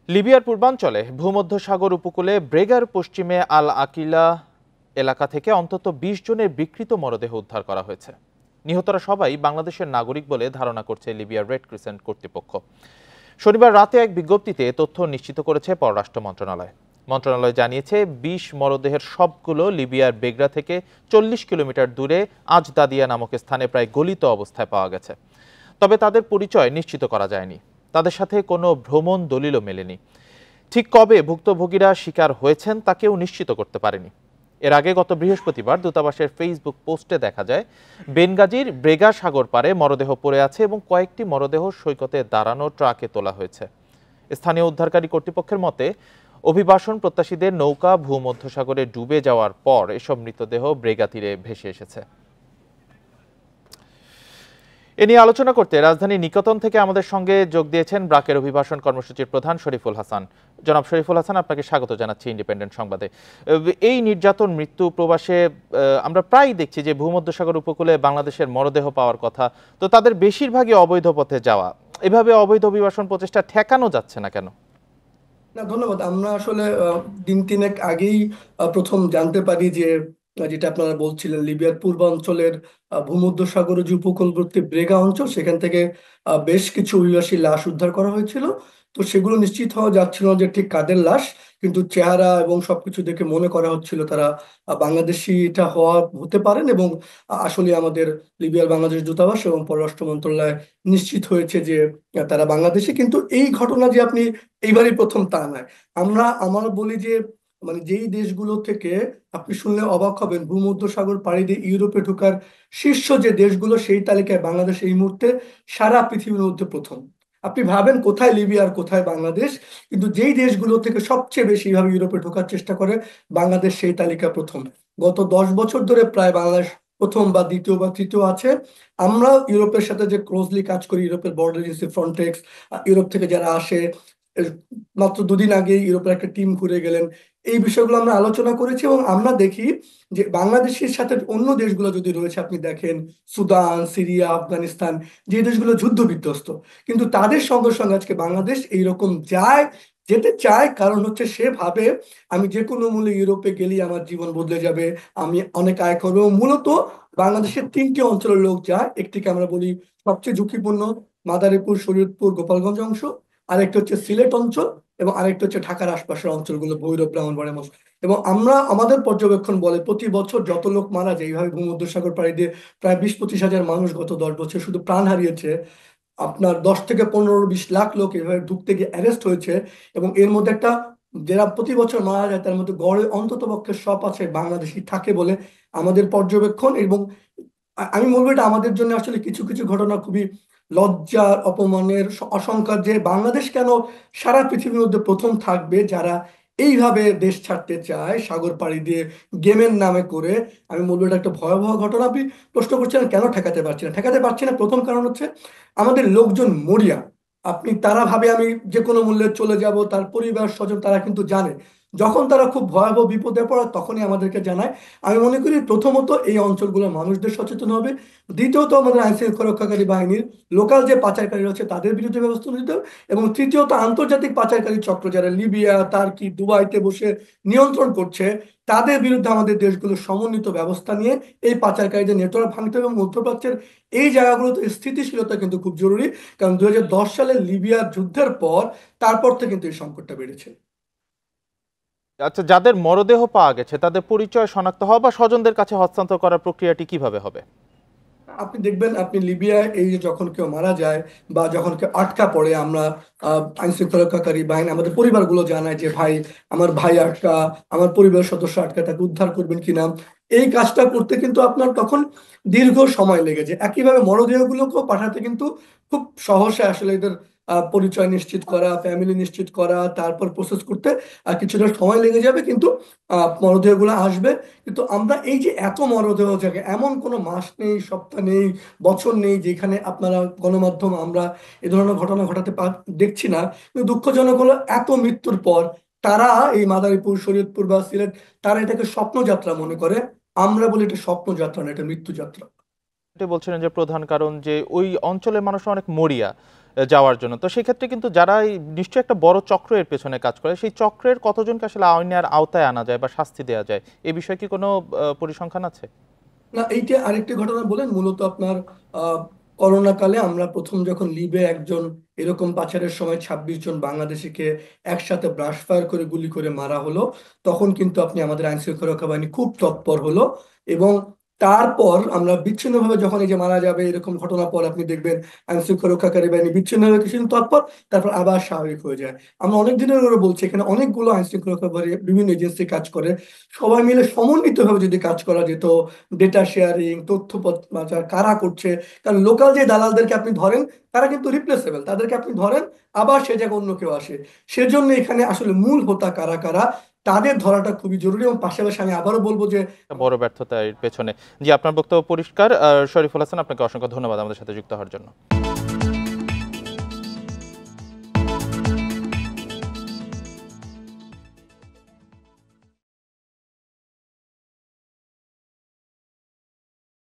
লিবিয়ার পূর্বাঞ্চলে ভূমধ্যসাগর উপকূলে ব্রেগার পশ্চিমে আল আকিলা এলাকা থেকে অন্তত ২০ জনের বিকৃত মরদেহ উদ্ধার করা হয়েছে। নিহতরা সবাই বাংলাদেশের নাগরিক বলে ধারণা করছে লিবিয়ার রেড ক্রিসেন্ট কর্তৃপক্ষ। শনিবার রাতে এক বিজ্ঞপ্তিতে তথ্য নিশ্চিত করেছে পররাষ্ট্র মন্ত্রণালয়। মন্ত্রণালয় জানিয়েছে ২০ মরদেহের সবগুলো লিবিয়ার বেগরা থেকে ৪০ কিলোমিটার দূরে আজদাদিয়া নামক স্থানে প্রায় গলিত অবস্থায় পাওয়া গেছে। তবে তাদের পরিচয় নিশ্চিত করা যায়নি। তাদের সাথে কোনো ভ্রমণ দলিলও মেলেনি। ঠিক কবে ভুক্তভোগীরা শিকার হয়েছেন তা কেউ নিশ্চিত করতে পারেনি। এর আগে গত বৃহস্পতিবার দূতাবাসের ফেসবুক পোস্টে দেখা যায় বেনগাজির ব্রেগা সাগর পারে মরদেহ পড়ে আছে এবং কয়েকটি মরদেহ সৈকতে দাঁড়ানো ট্রাকে তোলা হয়েছে। স্থানীয় উদ্ধারকারী কর্তৃপক্ষের মতে অভিবাসন প্রত্যাশীদের নৌকা ভূমধ্যসাগরে ডুবে যাওয়ার পর এসব মৃতদেহ ব্রেগা তীরে ভেসে এসেছে। এ নিয়ে আলোচনা করতে রাজধানী নিকতন থেকে আমাদের সঙ্গে যোগ দিয়েছেন ব্রাকের অভিবাসন কর্মসূচির প্রধান শরীফুল হাসান। জনাব শরীফুল হাসান, আপনাকে স্বাগত জানাচ্ছি ইন্ডিপেন্ডেন্ট সংবাদে। এই নির্যাতন, মৃত্যু, প্রবাসে আমরা প্রায় দেখছি যে ভূমধ্যসাগর উপকূলে বাংলাদেশের মরদেহ পাওয়ার কথা, তো তাদের বেশিরভাগই অবৈধ পথে যাওয়া। এভাবে অবৈধ অভিবাসন প্রচেষ্টা ঠেকানো যাচ্ছে না কেন? না, ধন্যবাদ। আমরা আসলে দিন তিনেক আগেই প্রথম জানতে পারি যে যেটা আপনারা বলছিলেন, লিবিয়ার পূর্বাঞ্চলের ভূমধ্যসাগর যে উপকূলবর্তী ব্রেগা অঞ্চল, সেখান থেকে বেশ কিছু অভিবাসী লাশ উদ্ধার করা হয়েছিল। তো সেগুলো নিশ্চিত হওয়া যাচ্ছিল না যে ঠিক কাদের লাশ, কিন্তু চেহারা এবং সবকিছু দেখে মনে করা হচ্ছিল তারা বাংলাদেশিটা হতে পারেন। এবং আসলে আমাদের লিবিয়ার বাংলাদেশ দূতাবাস এবং পররাষ্ট্র মন্ত্রণালয় নিশ্চিত হয়েছে যে তারা বাংলাদেশি। কিন্তু এই ঘটনা যে আপনি এইবারই প্রথম তা নয়। আমার বলি যে মানে যেই দেশগুলো থেকে আপনি শুনলে অবাক হবেন, ভূমধ্যসাগর পাড়ি দিয়ে ইউরোপে ঢোকার শীর্ষ যে দেশগুলো, সেই তালিকায় বাংলাদেশ এই মুহূর্তে সারা পৃথিবীর মধ্যে প্রথম। আপনি ভাবেন কোথায় লিবিয়া আর কোথায় বাংলাদেশ, কিন্তু যেই দেশগুলো থেকে সবচেয়ে বেশি ভাবে ইউরোপে ঢোকার চেষ্টা করে, বাংলাদেশ সেই তালিকা প্রথম। গত 10 বছর ধরে প্রায় বাংলাদেশ প্রথম বা দ্বিতীয় বা তৃতীয় আছে। আমরা ইউরোপের সাথে যে ক্লোজলি কাজ করি, ইউরোপের বর্ডার এজেন্সি ফ্রন্টেক্স, ইউরোপ থেকে যারা আসে, এর মাত্র দুদিন আগে ইউরোপের একটা টিম ঘুরে গেলেন, এই বিষয়গুলো আমরা আলোচনা করেছি। এবং আমরা দেখি যে বাংলাদেশের সাথে অন্য দেশগুলো যদি রয়েছে, আপনি দেখেন সুদান, সিরিয়া, আফগানিস্তান, যে দেশগুলো যুদ্ধ বিধ্বস্ত, কিন্তু তাদের সঙ্গে সঙ্গে আজকে বাংলাদেশ এইরকম যেতে চায়। কারণ হচ্ছে সে ভাবে আমি যে কোনো মূল্যে ইউরোপে গেলেই আমার জীবন বদলে যাবে, আমি অনেক আয় করবো। মূলত বাংলাদেশের তিনটি অঞ্চলের লোক যায়। একটিকে আমরা বলি সবচেয়ে ঝুঁকিপূর্ণ, মাদারীপুর, শরীয়তপুর, গোপালগঞ্জ অংশ। আরেকটা হচ্ছে সিলেট অঞ্চল, এবং আরেকটা হচ্ছে ঢাকার আশপাশের অঞ্চলগুলো, ভৈরব, ব্রাহ্মণবাড়িয়া অংশ। এবং আমাদের পর্যবেক্ষণ বলে প্রতি বছর যত লোক মারা যায় এইভাবে ভূমধ্যসাগর পাড়ি দিয়ে, প্রায় 20-25 হাজার মানুষ গত 10 বছর শুধু প্রাণ হারিয়েছে। আপনার 10 থেকে 15-20 লাখ লোক এভাবে ঢুকতে গিয়ে অ্যারেস্ট হয়েছে। এবং এর মধ্যে একটা, যারা প্রতি বছর মারা যায় তার মধ্যে গড়ে অন্তত পক্ষে সব আছে বাংলাদেশি থাকে বলে আমাদের পর্যবেক্ষণ। এবং আমি বলবো এটা আমাদের জন্য আসলে কিছু কিছু ঘটনা খুবই লজ্জার, অপমানের, আশঙ্কার, যে বাংলাদেশ কেন সারা পৃথিবীর মধ্যে প্রথম থাকবে যারা এইভাবে দেশ ছাড়তে চায় সাগর পাড়ি দিয়ে গেমের নামে করে। আমি বলবো এটা একটা ভয়াবহ ঘটনা। আপনি প্রশ্ন করছেন কেন ঠেকাতে পারছি না, ঠেকাতে পারছি না, প্রথম কারণ হচ্ছে আমাদের লোকজন মরিয়া। তারা ভাবে আমি যে কোনো মূল্যে চলে যাব, তার পরিবার স্বজন তারা কিন্তু জানে যখন তারা খুব ভয়াবহ বিপদে পড়ে তখনই আমাদেরকে জানায়। আমি মনে করি প্রথমত এই অঞ্চলগুলোর মানুষদের সচেতন হবে। দ্বিতীয়ত আমাদের আইন শৃঙ্খলা রক্ষাকারী বাহিনীর লোকাল যে পাচারকারী রয়েছে তাদের বিরুদ্ধে ব্যবস্থা নিতে হবে। এবং তৃতীয়ত আন্তর্জাতিক পাচারকারী চক্র যারা লিবিয়া, তার্কি, দুবাইতে বসে নিয়ন্ত্রণ করছে, তাদের বিরুদ্ধে আমাদের দেশগুলো সমন্বিত ব্যবস্থা নিয়ে এই পাচারকারীদের নেটওয়ার্ক ভাঙতে হবে। এবং মধ্যপ্রাচ্যের এই জায়গাগুলোতে স্থিতিশীলতা কিন্তু খুব জরুরি, কারণ 2010 সালের লিবিয়ার যুদ্ধের পর তারপর থেকে কিন্তু এই সংকটটা বেড়েছে। আচ্ছা, যাদের মরদেহ পাওয়া গেছে তাদের পরিচয় শনাক্ত হওয়া বা স্বজনদের কাছে হস্তান্তর করার প্রক্রিয়াটি কিভাবে হবে? আপনি দেখবেন, আপনি লিবিয়ায় এই যে যখন কেউ মারা যায় বা যখন কেউ আটকা পড়ে, আমরা আইন শৃঙ্খলা রক্ষাকারী বাহিনী আমাদের পরিবারগুলো জানায় যে ভাই, আমার ভাই আটকা, আমার পরিবারের সদস্য আটকা, তাকে উদ্ধার করবেন কিনা। এই কাজটা করতে কিন্তু আপনার তখন দীর্ঘ সময় লেগে যায়। একইভাবে মরদেহগুলোকেও পাঠাতে কিন্তু খুব সহসা আসলে এদের পরিচয় নিশ্চিত করা, ফ্যামিলি নিশ্চিত করা, তারপর প্রসেস করতে কিছুটা সময় লেগে যাবে, কিন্তু মরদেহগুলো আসবে। কিন্তু আমরা এই যে এত মরদেহ জায়গা, এমন কোনো মাস নেই, সপ্তাহ নেই, বছর নেই যেখানে আপনারা গণমাধ্যম আমরা এ ধরনের ঘটনা ঘটাতে দেখছি না। কিন্তু দুঃখজনক হলো এত মৃত্যুর পর তারা এই মাদারীপুর, শরীয়তপুর বা সিলেট, তারা এটাকে স্বপ্নযাত্রা মনে করে। আমরা বলি এটা স্বপ্নযাত্রা না, এটা মৃত্যুযাত্রা। এটা বলছিলেন যে প্রধান কারণ যে ওই অঞ্চলের মানুষ অনেক মরিয়া, যাওয়ার জন্য। তো সেক্ষেত্রে কিন্তু যারা নিশ্চয়ই একটা বড় চক্র এর পেছনে কাজ করে, সেই চক্রের কতজনকে আসলে আইনের আওতায় আনা যায় বা শাস্তি দেওয়া যায়, এ বিষয়ে কি কোনো পরিসংখ্যান আছে? না, এইটা আরেকটি ঘটনা বলেন। মূলত আপনার আহ করোনা কালে আমরা প্রথম যখন লিবে একজন এরকম পাচারের সময় 26 জন বাংলাদেশিকে একসাথে ব্রাশ ফায়ার করে গুলি করে মারা হলো, তখন কিন্তু আপনি আমাদের আইন শৃঙ্খলা রক্ষা বাহিনী খুব তৎপর হলো। এবং তারপর আমরা বিচ্ছিন্নভাবে যখন এই যে মারা যাবে এরকম ঘটনা পর আপনি দেখবেন আইন শৃঙ্খলা রক্ষাকারী বাহিনী বিচ্ছিন্নভাবে কিছুদিন তৎপর, তারপর আবার স্বাভাবিক হয়ে যায়। আমরা অনেক দিনের ধরে বলছি এখানে অনেকগুলো আইন শৃঙ্খলা রক্ষা বাহিনী বিভিন্ন এজেন্সি কাজ করে, সবাই মিলে সমন্বিতভাবে যদি কাজ করা যেত, ডেটা শেয়ারিং, তথ্য পাচার কারা করছে, কারণ লোকাল যে দালালদেরকে আপনি ধরেন তারা কিন্তু রিপ্লেসেবল, তাদেরকে আপনি ধরেন আবার সে জায়গায় অন্য কেউ আসে। সেজন্য এখানে আসলে মূল হোতা কারা কারা তাদের ধরাটা খুবই জরুরি। এবং পাশাপাশি আমি আবারও বলবো যে একটা বড় ব্যর্থতা এর পেছনে। জি, আপনার বক্তব্য পরিষ্কার। শরীফুল হাসান, আপনাকে অসংখ্য ধন্যবাদ আমাদের সাথে যুক্ত হওয়ার জন্য।